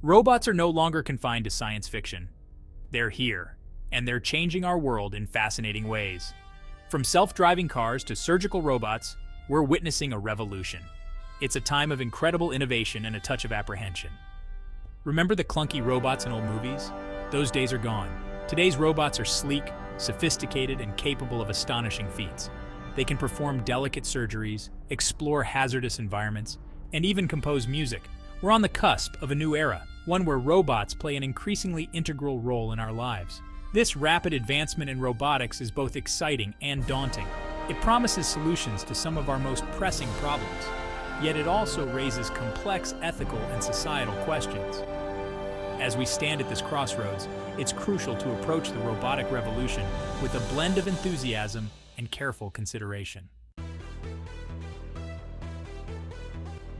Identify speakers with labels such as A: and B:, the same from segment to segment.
A: Robots are no longer confined to science fiction. They're here, and they're changing our world in fascinating ways. From self-driving cars to surgical robots, we're witnessing a revolution. It's a time of incredible innovation and a touch of apprehension. Remember the clunky robots in old movies? Those days are gone. Today's robots are sleek, sophisticated, and capable of astonishing feats. They can perform delicate surgeries, explore hazardous environments, and even compose music. We're on the cusp of a new era, one where robots play an increasingly integral role in our lives. This rapid advancement in robotics is both exciting and daunting. It promises solutions to some of our most pressing problems, yet it also raises complex ethical and societal questions. As we stand at this crossroads, it's crucial to approach the robotic revolution with a blend of enthusiasm and careful consideration.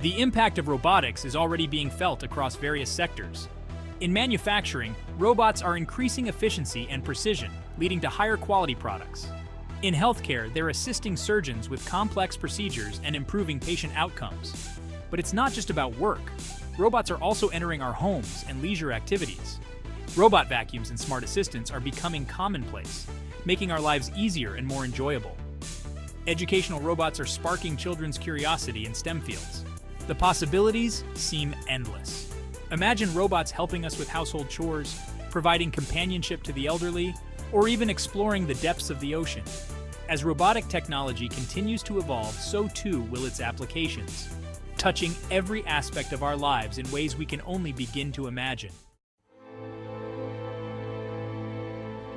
A: The impact of robotics is already being felt across various sectors. In manufacturing, robots are increasing efficiency and precision, leading to higher quality products. In healthcare, they're assisting surgeons with complex procedures and improving patient outcomes. But it's not just about work. Robots are also entering our homes and leisure activities. Robot vacuums and smart assistants are becoming commonplace, making our lives easier and more enjoyable. Educational robots are sparking children's curiosity in STEM fields. The possibilities seem endless. Imagine robots helping us with household chores, providing companionship to the elderly, or even exploring the depths of the ocean. As robotic technology continues to evolve, so too will its applications, touching every aspect of our lives in ways we can only begin to imagine.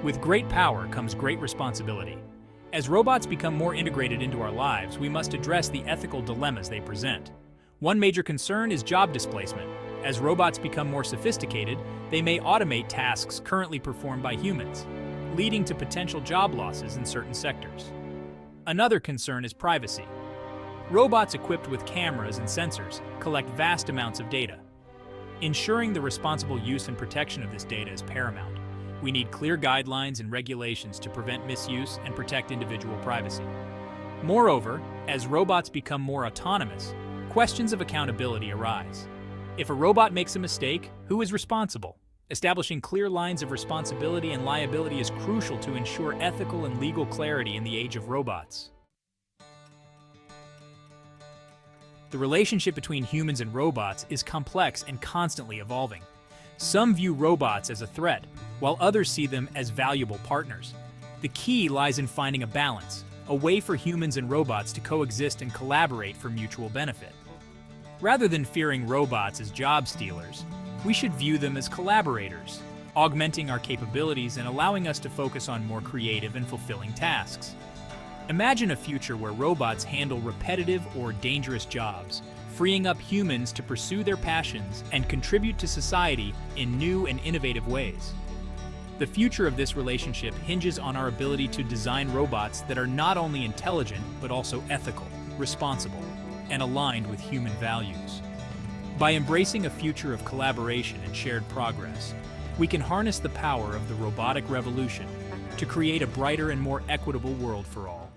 A: With great power comes great responsibility. As robots become more integrated into our lives, we must address the ethical dilemmas they present. One major concern is job displacement. As robots become more sophisticated, they may automate tasks currently performed by humans, leading to potential job losses in certain sectors. Another concern is privacy. Robots equipped with cameras and sensors collect vast amounts of data. Ensuring the responsible use and protection of this data is paramount. We need clear guidelines and regulations to prevent misuse and protect individual privacy. Moreover, as robots become more autonomous, questions of accountability arise. If a robot makes a mistake, who is responsible? Establishing clear lines of responsibility and liability is crucial to ensure ethical and legal clarity in the age of robots. The relationship between humans and robots is complex and constantly evolving. Some view robots as a threat, while others see them as valuable partners. The key lies in finding a balance, a way for humans and robots to coexist and collaborate for mutual benefit. Rather than fearing robots as job stealers, we should view them as collaborators, augmenting our capabilities and allowing us to focus on more creative and fulfilling tasks. Imagine a future where robots handle repetitive or dangerous jobs, freeing up humans to pursue their passions and contribute to society in new and innovative ways. The future of this relationship hinges on our ability to design robots that are not only intelligent, but also ethical, responsible, and aligned with human values. By embracing a future of collaboration and shared progress, we can harness the power of the robotic revolution to create a brighter and more equitable world for all.